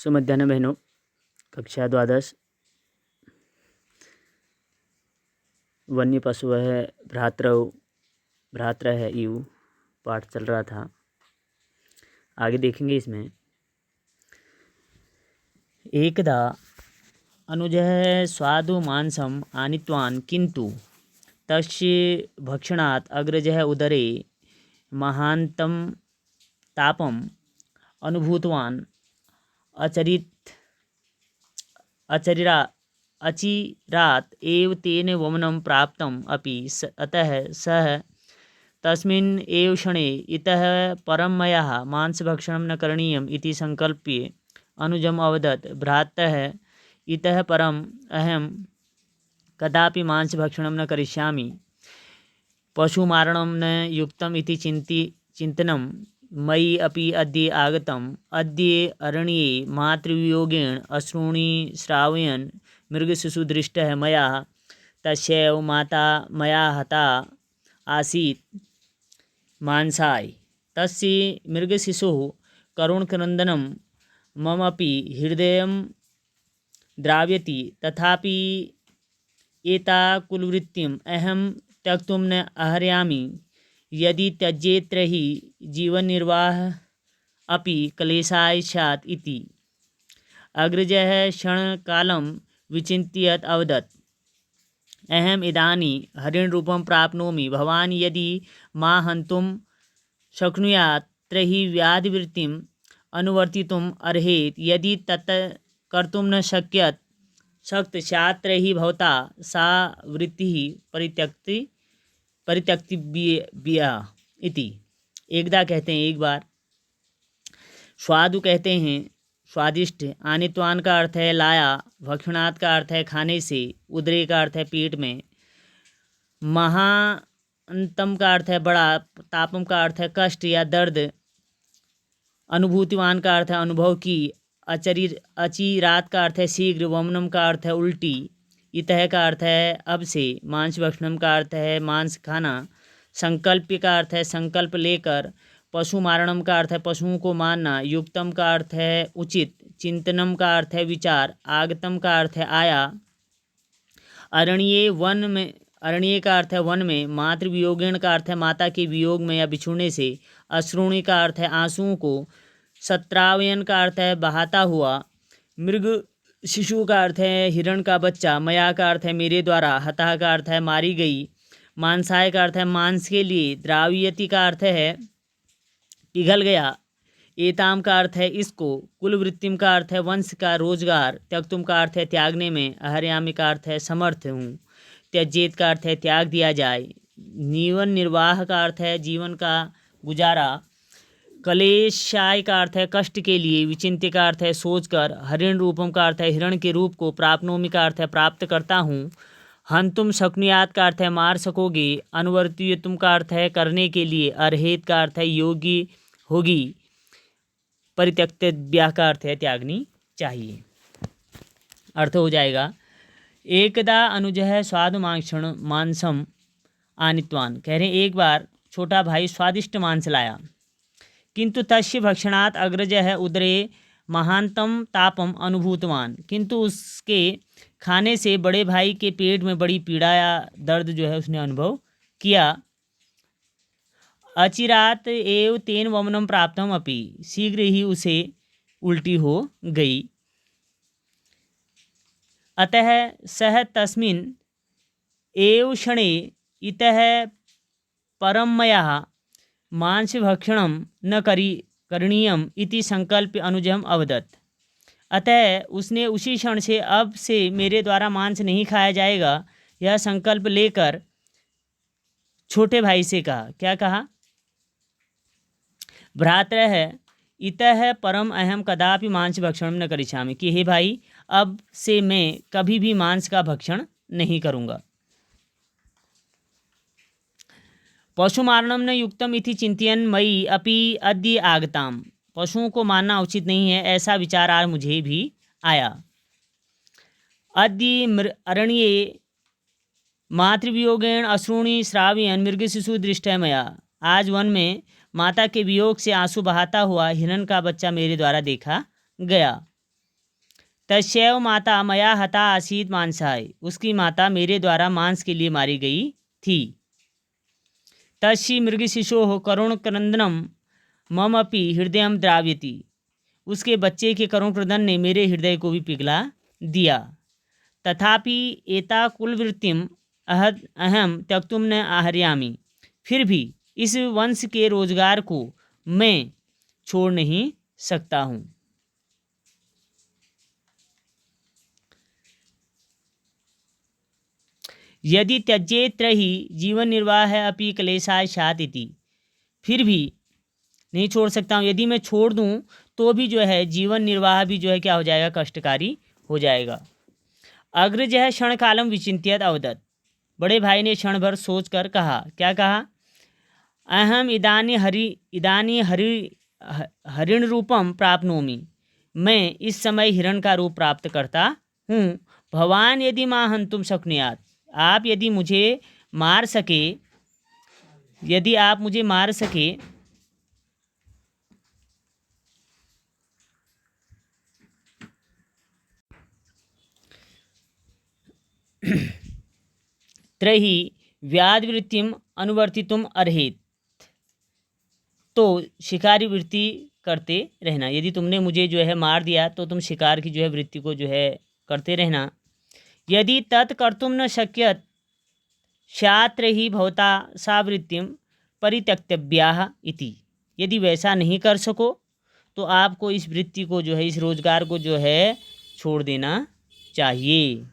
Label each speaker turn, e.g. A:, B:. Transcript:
A: सुमध्याह्न बहनों, कक्षा द्वादश वन्य पशु है भ्रात्र है इव पाठ चल रहा था। आगे देखेंगे। इसमें एकदा अनुजः स्वादु मांसम आनीतवान् किंतु तस्य भक्षणात् अग्रजः उदरे महान्तं तापम् अनुभूतवान्। अचिरात् एव तेन वमनं प्राप्तम् अपि अतः सः तस्मिन् एव क्षणे इतः परं मया मांसभक्षणं न करणीयम् इति संकल्प्य अनुजम् अवदत्, भ्रातः, इतः परम् अहं कदापि मांसभक्षणं न करिष्यामि। पशुमारणं न युक्तम् इति चिन्तनं मयि अपि अद्य आगतम्। अद्य अरण्ये मातृवियोगेन अश्रूणि श्रावयन् मृगशिशुदृष्टः मया। तस्यैव माता मया हता आसीत् मांसाय। तस्य मृगशिशोः करुणक्रन्दनं ममपि हृदयं द्रावयति। तथापि एताकुलवृत्तिम् अहं त्यक्तुं न अर्हामि। यदि त्यजेत् तर्हि जीवननिर्वाहः अपि क्लेशाय स्यात् इति अग्रजः क्षणकालं विचिन्तयत् अवदत्, अहम् इदानीं हरिणरूपं प्राप्नोमि। भवान् यदि मां हन्तुं शक्नुयात् तर्हि व्याधिवृत्तिम् अनुवर्तितुम् अर्हेत्। यदि तत् कर्तुं न शक्त स्यात् तर्हि भवता सा वृत्तिः परित्यक्तव्या इति। एकदा कहते हैं एक बार, स्वादु कहते हैं स्वादिष्ट, आनीतवान का अर्थ है लाया, भक्षणात् का अर्थ है खाने से, उदरे का अर्थ है पेट में, महानतम का अर्थ है बड़ा, तापम का अर्थ है कष्ट या दर्द, अनुभूतिवान का अर्थ है अनुभव की, अचिरात का अर्थ है शीघ्र, वमनम का अर्थ है उल्टी, इतः का अर्थ है अब से, मांस भक्षणम का अर्थ है मांस खाना, संकल्प का अर्थ है संकल्प लेकर, पशु मारणम का अर्थ है पशुओं को मारना, युक्तम का अर्थ है उचित, चिंतनम का अर्थ है विचार, आगतम का अर्थ है आया, अरण्य का अर्थ है वन में, मातृवियोगेण का अर्थ है माता के वियोग में या बिछुड़ने से, अश्रुणि का अर्थ है आंसुओं को, सत्रावयन का अर्थ है बहाता हुआ, मृग शिशु का अर्थ है हिरण का बच्चा, मया का अर्थ है मेरे द्वारा, हतः का अर्थ है मारी गई, मांसाय का अर्थ है मांस के लिए, द्राव्यति का अर्थ है पिघल गया, एताम का अर्थ है इसको, कुलवृत्तिम का अर्थ है वंश का रोजगार, त्यक्तुम का अर्थ है त्यागने में, अहर्यामि का अर्थ है समर्थ हूँ, त्यजेत का अर्थ है त्याग दिया जाए, जीवन निर्वाह का अर्थ है जीवन का गुजारा, क्लेशाय का अर्थ है कष्ट के लिए, विचिंत्य का अर्थ है सोचकर, हरिण रूपम का अर्थ है हिरण के रूप को, प्राप्नोमि का अर्थ है प्राप्त करता हूँ, हंतुम शक्नुयात का अर्थ है मार सकोगे, अनुवर्तितुम का अर्थ है करने के लिए, अर्हेत का अर्थ है योगी होगी, परित्यक्तव्या का अर्थ है त्यागनी चाहिए। अर्थ हो जाएगा, एकदा अनुजः स्वादु मांसम आनीतवान्। कह रहे एक बार छोटा भाई स्वादिष्ट मांस लाया, किंतु तस्य भक्षणात् अग्रजः उदरे महानतम तापम अनुभूतवान्। किंतु उसके खाने से बड़े भाई के पेट में बड़ी पीड़ा या दर्द जो है उसने अनुभव किया। अचिरात एव तेन वमनम प्राप्तम अपि, शीघ्र ही उसे उल्टी हो गई। अतः सह तस्मिन् एव क्षणे इतः परं मया मांसभक्षणं न करणीयम् इति संकल्प अनुजम अवदत्। अतः उसने उसी क्षण से अब से मेरे द्वारा मांस नहीं खाया जाएगा यह संकल्प लेकर छोटे भाई से कहा। क्या कहा? भ्रातरः इतः परम अहम कदापि मांस भक्षणं न करिष्यामि, कि हे भाई अब से मैं कभी भी मांस का भक्षण नहीं करूँगा। पशुमारणं न युक्तम इति चिंतयन् मयि अपि अद्य आगताम्। पशुओं को मारना उचित नहीं है ऐसा विचार आज मुझे भी आया। अद्य अरण्ये मातृवियोगेण अश्रूणि श्रावयन् मृगशिशु दृष्टः मया। आज वन में माता के वियोग से आंसू बहाता हुआ हिरण का बच्चा मेरे द्वारा देखा गया। तस्यैव माता मया हता आसीत् मांसाय, उसकी माता मेरे द्वारा मांस के लिए मारी गई थी। तस्य मृगशिशोः करुणक्रन्दनं मम अपि हृदयं द्रावयति, उसके बच्चे के करुण क्रदन ने मेरे हृदय को भी पिघला दिया। तथापि एता कुलवृत्तिम अहम त्यक्तुम न आहर्यामि, फिर भी इस वंश के रोजगार को मैं छोड़ नहीं सकता हूँ। यदि त्यजेत रही जीवन निर्वाह अपि क्लेशाय स्यात् इति, फिर भी नहीं छोड़ सकता हूँ, यदि मैं छोड़ दूँ तो भी जो है जीवन निर्वाह भी जो है क्या हो जाएगा, कष्टकारी हो जाएगा। अग्रजः क्षण कालम विचिन्त्यत अवदत्, बड़े भाई ने क्षण भर सोच कर कहा, क्या कहा, अहम इदानी हरिण रूपम प्राप्नोमि, मैं इस समय हिरण का रूप प्राप्त करता हूँ। भवान यदि मां हन्तुम शक्नुयात्, आप यदि मुझे मार सके, यदि आप मुझे मार सके, त्रही व्याधवृत्तिम अनुवर्तितुम अर्हेत, तो शिकारी वृत्ति करते रहना, यदि तुमने मुझे जो है मार दिया तो तुम शिकार की जो है वृत्ति को जो है करते रहना। यदि तत् कर्तुम न शक्यत स्यात् ही भवता सा वृत्तिम परित्यक्तव्याः इति, यदि वैसा नहीं कर सको तो आपको इस वृत्ति को जो है, इस रोजगार को जो है छोड़ देना चाहिए।